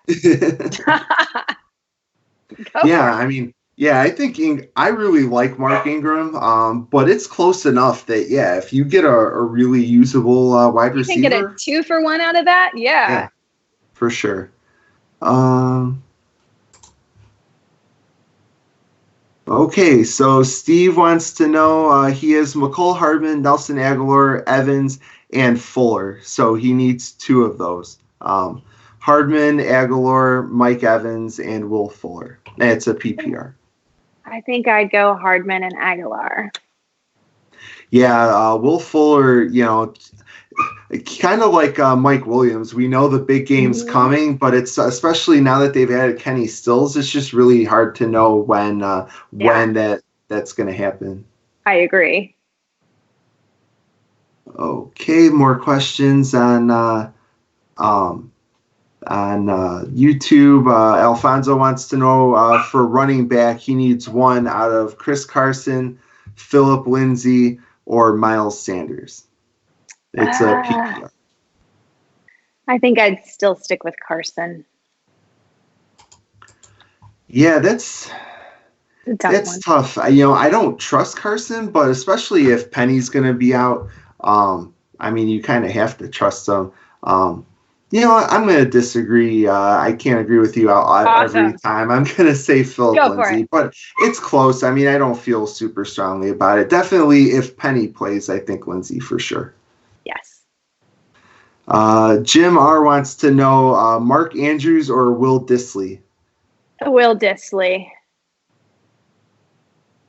Yeah, I mean, yeah, I think I really like Mark Ingram, but it's close enough that, yeah, if you get a really usable wide receiver. You can get a 2-for-1 out of that? Yeah, for sure. Okay, so Steve wants to know, he has McCole Hardman, Nelson Agholor, Evans, and Fuller. So he needs 2 of those. Hardman, Agholor, Mike Evans, and Will Fuller. It's a PPR. I think I'd go Hardman and Agholor. Yeah, Will Fuller, kind of like Mike Williams. We know the big game's coming, but it's especially now that they've added Kenny Stills, it's just really hard to know when that's going to happen. I agree. Okay, more questions on YouTube. Alfonso wants to know for running back, he needs 1 out of Chris Carson, Philip Lindsay, or Miles Sanders. It's a PPR. I think I'd still stick with Carson. Yeah, that's tough. I don't trust Carson, but especially if Penny's going to be out, I mean, you kind of have to trust him. I'm going to disagree. I can't agree with you every time. I'm going to say Philip Lindsay, but it's close. I mean, I don't feel super strongly about it. Definitely, if Penny plays, I think Lindsay for sure. Yes. Jim R. wants to know Mark Andrews or Will Dissly? Will Dissly.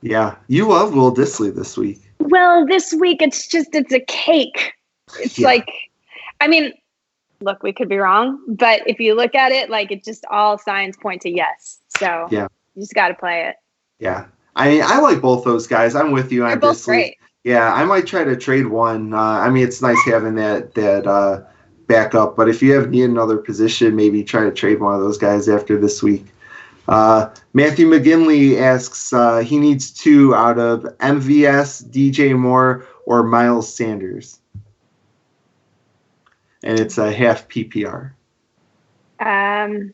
Yeah, you love Will Dissly this week. Well, this week it's a cake. It's like, I mean, look, we could be wrong, but if you look at it, like, it just all signs point to yes. So you just got to play it. Yeah. I mean, I like both those guys. I'm with you on They're both Dissly. Great. Yeah, I might try to trade one. I mean, it's nice having that backup, but if you need another position, maybe try to trade one of those guys after this week. Matthew McGinley asks, he needs 2 out of MVS, DJ Moore, or Miles Sanders. And it's a half PPR. I'm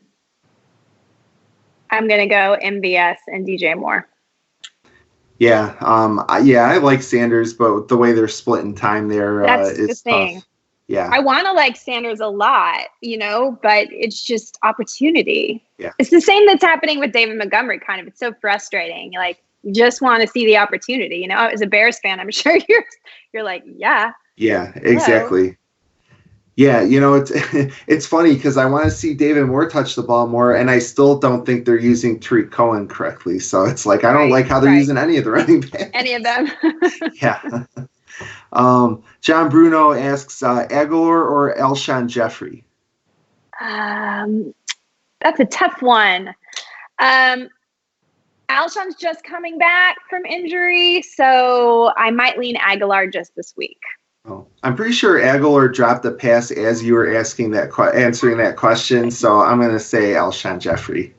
going to go MVS and DJ Moore. Yeah, I like Sanders, but the way they're splitting time there is the thing. Tough. Yeah, I want to like Sanders a lot, but it's just opportunity. Yeah, it's the same that's happening with David Montgomery. Kind of, it's so frustrating. Like, you just want to see the opportunity. As a Bears fan, I'm sure you're like, yeah. Yeah, exactly. Hello. Yeah, it's funny because I want to see David Moore touch the ball more, and I still don't think they're using Tariq Cohen correctly. So it's like I don't like how they're using any of the running backs. Any of them. Yeah. John Bruno asks Agholor or Alshon Jeffrey. That's a tough one. Alshon's just coming back from injury, so I might lean Agholor just this week. Oh, I'm pretty sure Agholor dropped a pass as you were answering that question, so I'm going to say Alshon Jeffrey.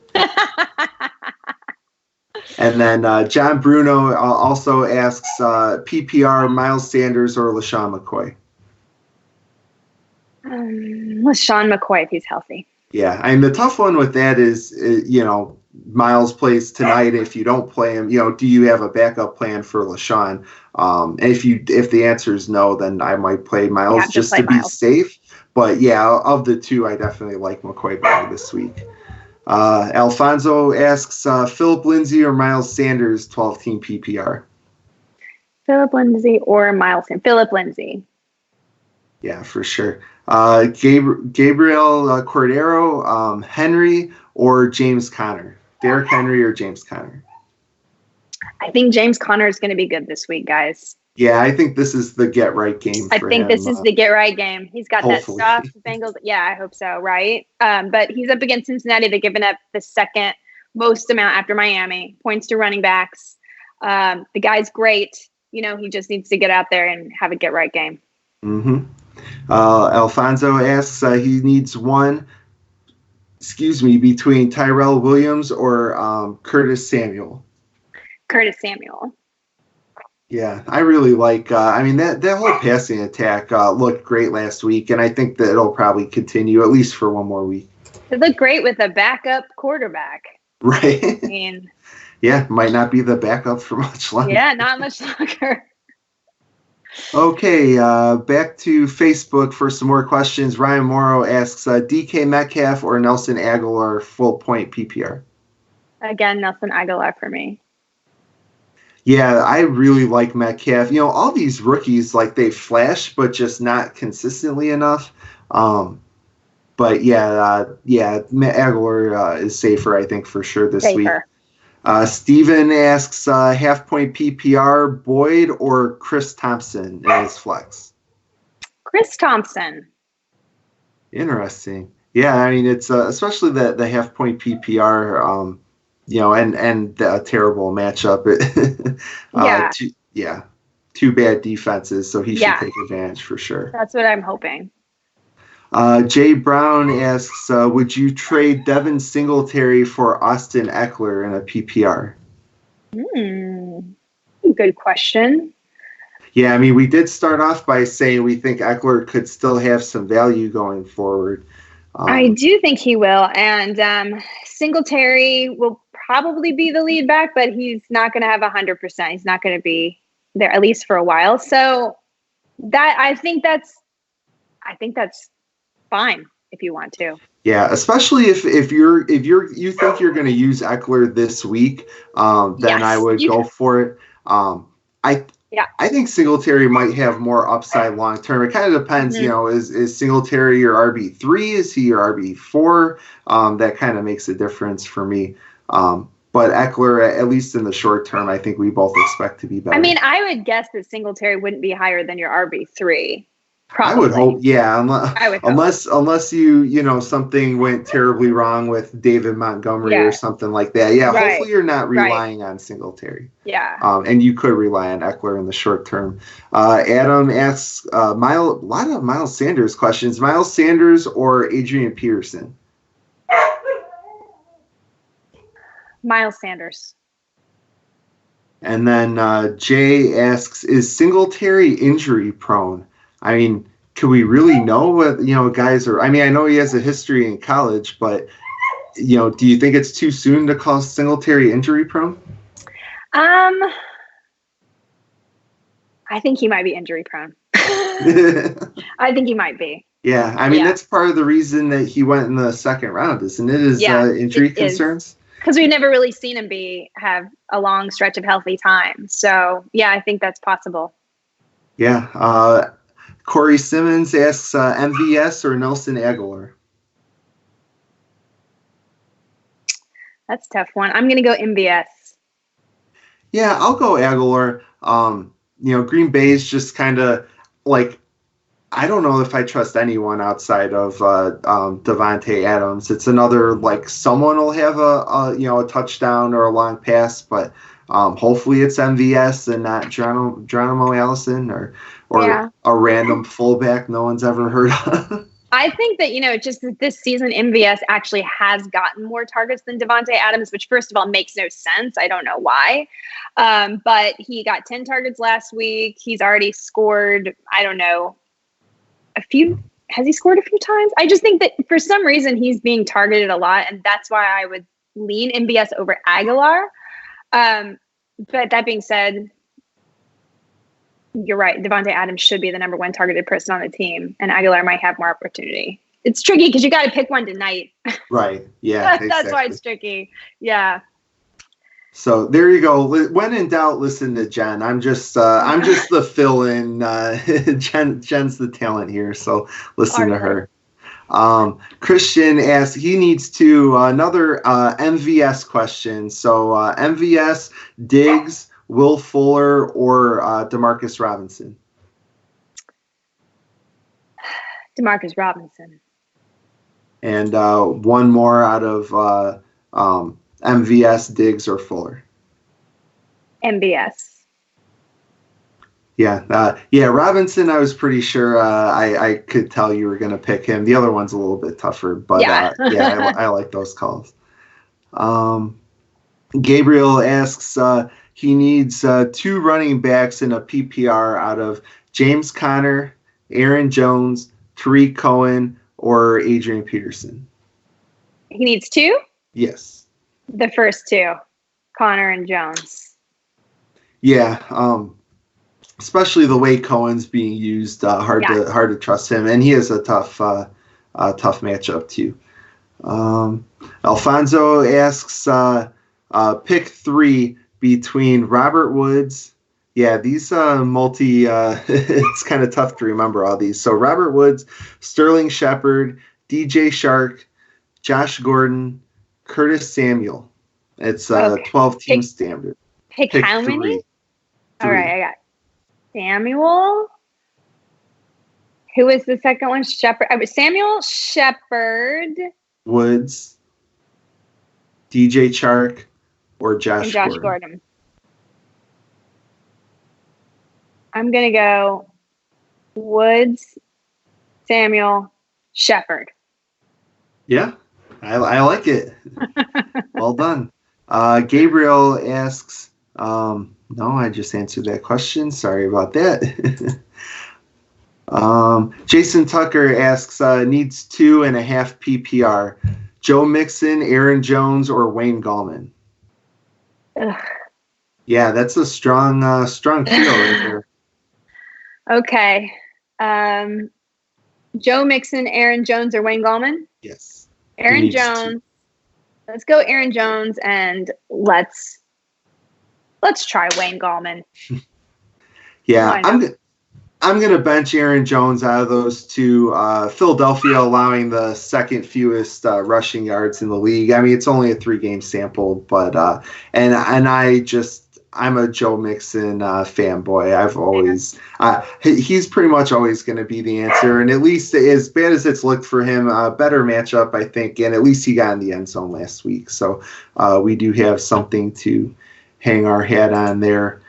And then John Bruno also asks PPR, Miles Sanders or LaShawn McCoy? LaShawn McCoy if he's healthy. Yeah, I mean, the tough one with that is, Miles plays tonight. If you don't play him, do you have a backup plan for LaShawn? And if the answer is no, then I might play Miles just to be safe. But yeah, of the two, I definitely like McCoy better this week. Alfonso asks Philip Lindsay or Miles Sanders 12-team PPR? Philip Lindsay or Miles Sanders? Philip Lindsay. Yeah, for sure. Gabriel Cordero, Henry or James Conner? Derrick Henry or James Conner? I think James Conner is going to be good this week, guys. Yeah, I think this is the get-right game for him. I think this is the get-right game. He's got hopefully. That stuff. Bengals. Yeah, I hope so, right? But he's up against Cincinnati. They've given up the second most amount after Miami. Points to running backs. The guy's great. He just needs to get out there and have a get-right game. Mm-hmm. Alfonso asks he needs one, between Tyrell Williams or Curtis Samuel. Curtis Samuel. Yeah, I really like. I mean, that whole passing attack looked great last week, and I think that it'll probably continue at least for one more week. It looked great with a backup quarterback. Right. I mean, yeah, might not be the backup for much longer. Yeah, not much longer. Okay, back to Facebook for some more questions. Ryan Morrow asks, DK Metcalf or Nelson Aguilar full point PPR? Again, Nelson Aguilar for me. Yeah, I really like Metcalf. You know, all these rookies, like, they flash, but just not consistently enough. But yeah, Aguilar is safer, I think, for sure this week. Steven asks, half point PPR, Boyd or Chris Thompson in his flex? Chris Thompson. Interesting. Yeah, I mean, it's especially the half point PPR, you know, and the terrible matchup. Two bad defenses, so he should take advantage for sure. That's what I'm hoping. Jay Brown asks, would you trade Devin Singletary for Austin Eckler in a PPR? Good question. Yeah, I mean, we did start off by saying we think Eckler could still have some value going forward. I do think he will, and Singletary will probably be the lead back, but he's not going to have 100%. He's not going to be there at least for a while. So I think that's fine if you want to. Yeah, especially if you think you're going to use Eckler this week, then I would go for it. I think Singletary might have more upside long term. It kind of depends, you know, is Singletary your RB3? Is he your RB4? That kind of makes a difference for me. But Eckler, at least in the short term, I think we both expect to be better. I mean, I would guess that Singletary wouldn't be higher than your RB3. Probably. I would hope, yeah, unless you know, something went terribly wrong with David Montgomery or something like that. Yeah, hopefully you're not relying on Singletary. Yeah. And you could rely on Eckler in the short term. Adam asks a lot of Miles Sanders questions. Miles Sanders or Adrian Peterson? Miles Sanders. And then Jay asks, is Singletary injury prone? I mean, can we really know what, you know, guys are? I mean, I know he has a history in college, but, you know, do you think it's too soon to call Singletary injury prone? I think he might be injury prone. I think he might be. Yeah, I mean, that's part of the reason that he went in the second round, isn't it? Is injury concerns? Because we've never really seen him have a long stretch of healthy time. So, yeah, I think that's possible. Yeah. Corey Simmons asks MVS or Nelson Aguilar? That's a tough one. I'm going to go MVS. Yeah, I'll go Aguilar. You know, Green Bay's just kind of like, I don't know if I trust anyone outside of Davante Adams. It's another, like, someone will have a touchdown or a long pass, but hopefully it's MVS and not Geronimo Allison or a random fullback no one's ever heard of. I think that, you know, just this season, MVS actually has gotten more targets than Davante Adams, which first of all makes no sense. I don't know why. But he got 10 targets last week. He's already scored, I don't know, has he scored a few times? I just think that for some reason he's being targeted a lot, and that's why I would lean MVS over Aguilar. But that being said, you're right. Davante Adams should be the number one targeted person on the team, and Aguilar might have more opportunity. It's tricky because you got to pick one tonight. Right. Yeah. That's why it's tricky. Yeah. So there you go. When in doubt, listen to Jen. I'm just the fill-in. Jen's the talent here, so listen to her. Christian asks, he needs to another MVS question. So MVS, Diggs, Will Fuller, or Demarcus Robinson? Demarcus Robinson. And one more out of MVS, Diggs, or Fuller? MVS. Yeah, Robinson, I was pretty sure I could tell you were going to pick him. The other one's a little bit tougher, but I like those calls. Gabriel asks, he needs 2 running backs in a PPR out of James Conner, Aaron Jones, Tariq Cohen, or Adrian Peterson. He needs 2? Yes. The first 2, Connor and Jones. Yeah, especially the way Cohen's being used, hard to trust him, and he has a tough matchup too. Alfonso asks, pick 3 between Robert Woods. Yeah, these it's kind of tough to remember all these. So Robert Woods, Sterling Shepard, DJ Shark, Josh Gordon, Curtis Samuel. It's a 12-team standard. Pick how many? 3. All right, I got Samuel. Who was the second one? Shepard. Samuel, Shepard, Woods, DJ Chark, or Josh Gordon. I'm going to go Woods, Samuel, Shepard. Yeah, I like it. Well done. Gabriel asks, no, I just answered that question. Sorry about that. Jason Tucker asks, needs 2.5 PPR. Joe Mixon, Aaron Jones, or Wayne Gallman? Ugh. Yeah, that's a strong field right there. Okay. Joe Mixon, Aaron Jones, or Wayne Gallman? Yes. Aaron Jones. Let's go Aaron Jones, and let's try Wayne Gallman. Yeah, I'm going to bench Aaron Jones out of those 2. Philadelphia allowing the second fewest rushing yards in the league. I mean, it's only a 3-game sample, but I'm a Joe Mixon fanboy. I've always he's pretty much always going to be the answer, and at least as bad as it's looked for him, better matchup, I think, and at least he got in the end zone last week, so we do have something to hang our hat on there.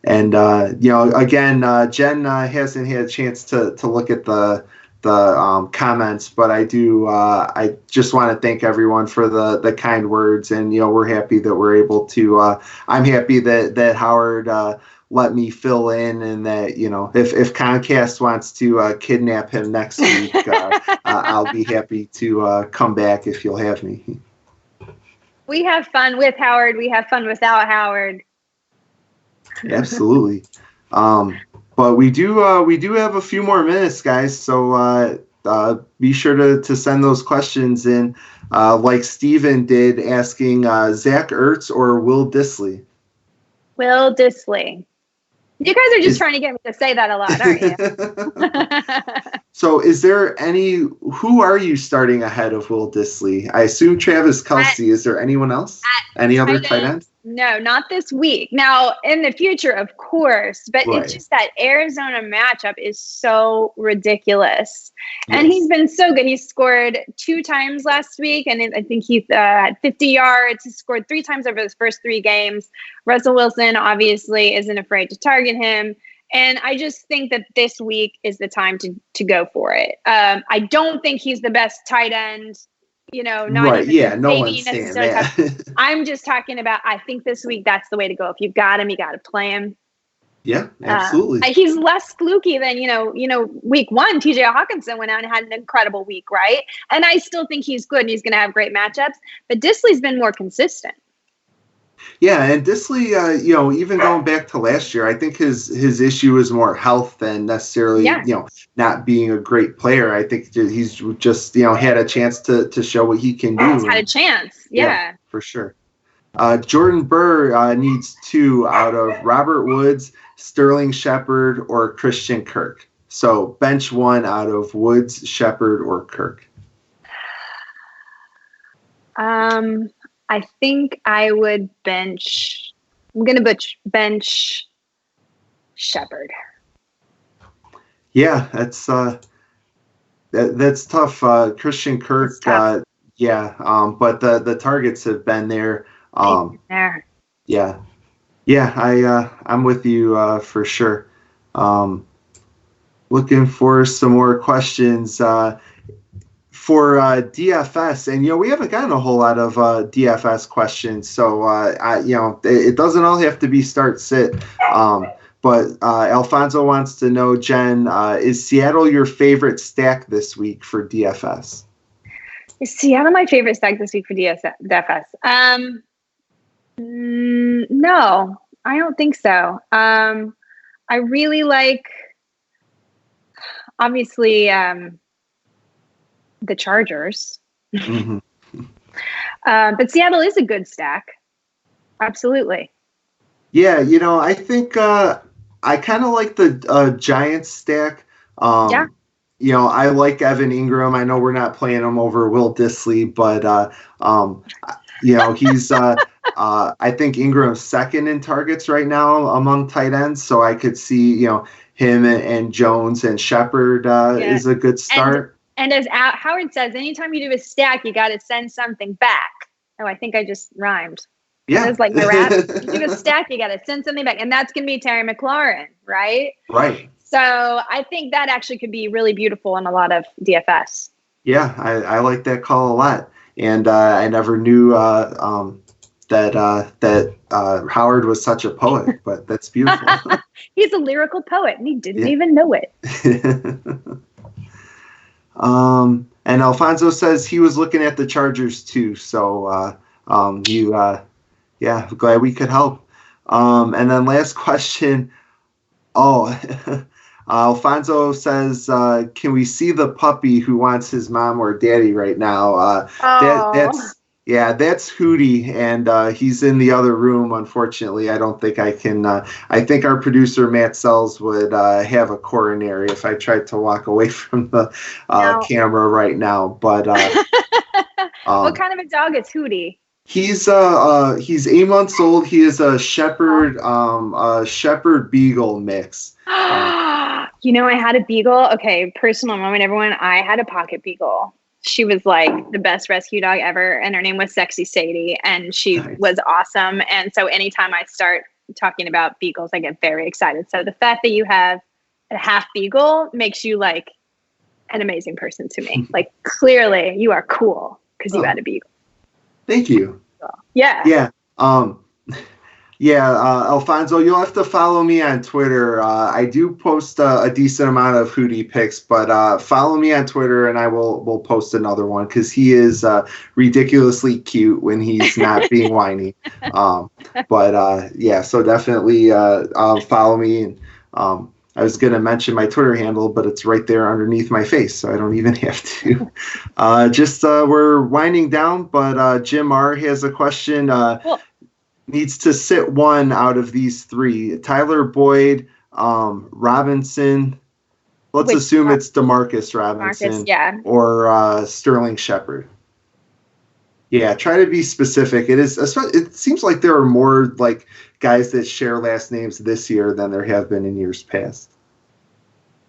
And again, Jen hasn't had a chance to look at the comments, but I just want to thank everyone for the kind words, and we're happy that we're able to. I'm happy that Howard let me fill in, and that if Comcast wants to kidnap him next week, I'll be happy to come back if you'll have me. We have fun with Howard. We have fun without Howard. Absolutely. But we do have a few more minutes, guys. So be sure to send those questions in, like Steven did, asking Zach Ertz or Will Dissly. Will Dissly. You guys are just trying to get me to say that a lot, aren't you? So is there who are you starting ahead of Will Dissly? I assume Travis Kelce. Is there anyone else? Any other tight ends? No, not this week. Now, in the future, of course, but Right. It's just that Arizona matchup is so ridiculous. Yes. And he's been so good. He scored 2 times last week, and I think he had 50 yards. He scored 3 times over his first 3 games. Russell Wilson obviously isn't afraid to target him. And I just think that this week is the time to go for it. I don't think he's the best tight end. Not right. even Yeah, no maybe one's saying necessarily that. I'm just talking about, I think this week that's the way to go. If you've got him, you got to play him. Yeah, absolutely. He's less fluky than, week 1, TJ Hawkinson went out and had an incredible week, right? And I still think he's good and he's going to have great matchups. But Dissly's been more consistent. Yeah, and Dissly, even going back to last year, I think his issue is more health than necessarily, not being a great player. I think he's just, had a chance to show what he can do. He's had a chance, yeah. For sure. Jordan Burr needs 2 out of Robert Woods, Sterling Shepard, or Christian Kirk. So bench 1 out of Woods, Shepard, or Kirk. I think I would bench. I'm going to bench Shepard. Yeah, that's tough. Christian Kirk, tough. But the targets have been there. There. Yeah, I'm with you for sure. Looking for some more questions. for DFS, and we haven't gotten a whole lot of DFS questions, so it doesn't all have to be start sit. But Alfonso wants to know, Jen, is Seattle your favorite stack this week for DFS? Is Seattle my favorite stack this week for DFS? No, I don't think so. I really like, obviously, the Chargers. Mm-hmm. But Seattle is a good stack. Absolutely. Yeah, I think I kind of like the Giants stack. I like Evan Ingram. I know we're not playing him over Will Dissly, but he's I think Ingram's second in targets right now among tight ends, so I could see him and Jones and Shepard is a good start. And as Howard says, anytime you do a stack, you got to send something back. Oh, I think I just rhymed. Yeah. It was like my rap. You do a stack, you got to send something back. And that's going to be Terry McLaurin, right? Right. So I think that actually could be really beautiful in a lot of DFS. Yeah, I like that call a lot. And I never knew that Howard was such a poet, but that's beautiful. He's a lyrical poet, and he didn't even know it. And Alfonso says he was looking at the Chargers too. So glad we could help. And then last question. Alfonso says, can we see the puppy who wants his mom or daddy right now? That's Hootie, and he's in the other room. Unfortunately, I don't think I can. I think our producer Matt Sells would have a coronary if I tried to walk away from the camera right now. But what kind of a dog is Hootie? He's 8 months old. He is a Shepherd Beagle mix. I had a Beagle. Okay, personal moment, everyone. I had a pocket Beagle. She was like the best rescue dog ever, and her name was Sexy Sadie, and she was awesome. And so anytime I start talking about Beagles, I get very excited. So the fact that you have a half Beagle makes you like an amazing person to me. Like clearly you are cool because you had a Beagle. Thank you. So, yeah. Yeah. Alfonso, you'll have to follow me on Twitter. I do post a decent amount of Hootie pics, but follow me on Twitter and I will post another one because he is ridiculously cute when he's not being whiny. So definitely follow me. And I was going to mention my Twitter handle, but it's right there underneath my face, so I don't even have to. We're winding down, but Jim R. has a question. Needs to sit one out of these three. Tyler Boyd, Robinson. Let's assume it's DeMarcus Robinson or Sterling Shepard. Yeah, try to be specific. It seems like there are more like guys that share last names this year than there have been in years past.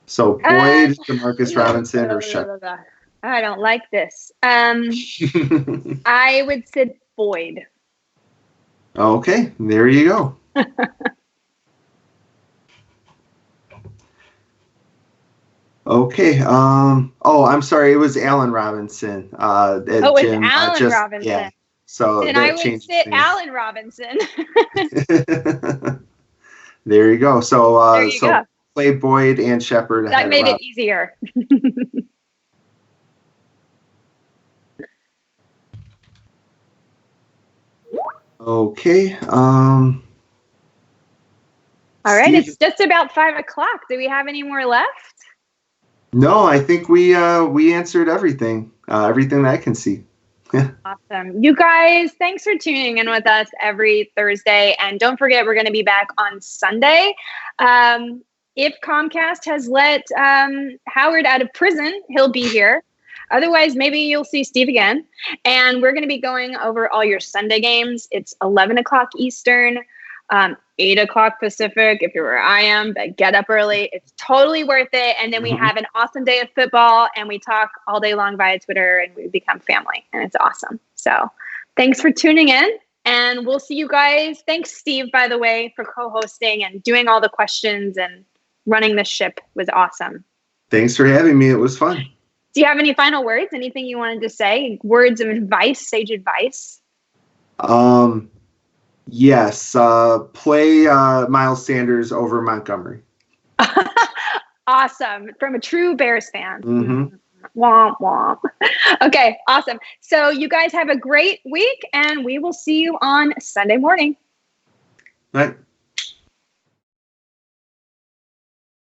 So Boyd, DeMarcus Robinson, or Shepard. I don't like this. I would say Boyd. Okay, there you go. Okay. I'm sorry. It was Allen Robinson. It's Allen Robinson. Yeah. So then I would sit Allen Robinson. There you go. So there you go. Play Boyd and Shepard. That made it easier. Okay. All right. It's just about 5:00. Do we have any more left? No, I think we answered everything. Everything that I can see. Awesome. You guys, thanks for tuning in with us every Thursday. And don't forget, we're going to be back on Sunday. If Comcast has let Howard out of prison, he'll be here. Otherwise, maybe you'll see Steve again. And we're going to be going over all your Sunday games. It's 11:00 Eastern, 8:00 Pacific. If you're where I am, but get up early. It's totally worth it. And then we have an awesome day of football, and we talk all day long via Twitter, and we become family. And it's awesome. So thanks for tuning in, and we'll see you guys. Thanks, Steve, by the way, for co-hosting and doing all the questions and running the ship. It was awesome. Thanks for having me. It was fun. Do you have any final words? Anything you wanted to say? Words of advice, sage advice? Yes. Play Miles Sanders over Montgomery. Awesome. From a true Bears fan. Mm-hmm. Womp womp. Okay, awesome. So you guys have a great week, and we will see you on Sunday morning. Right.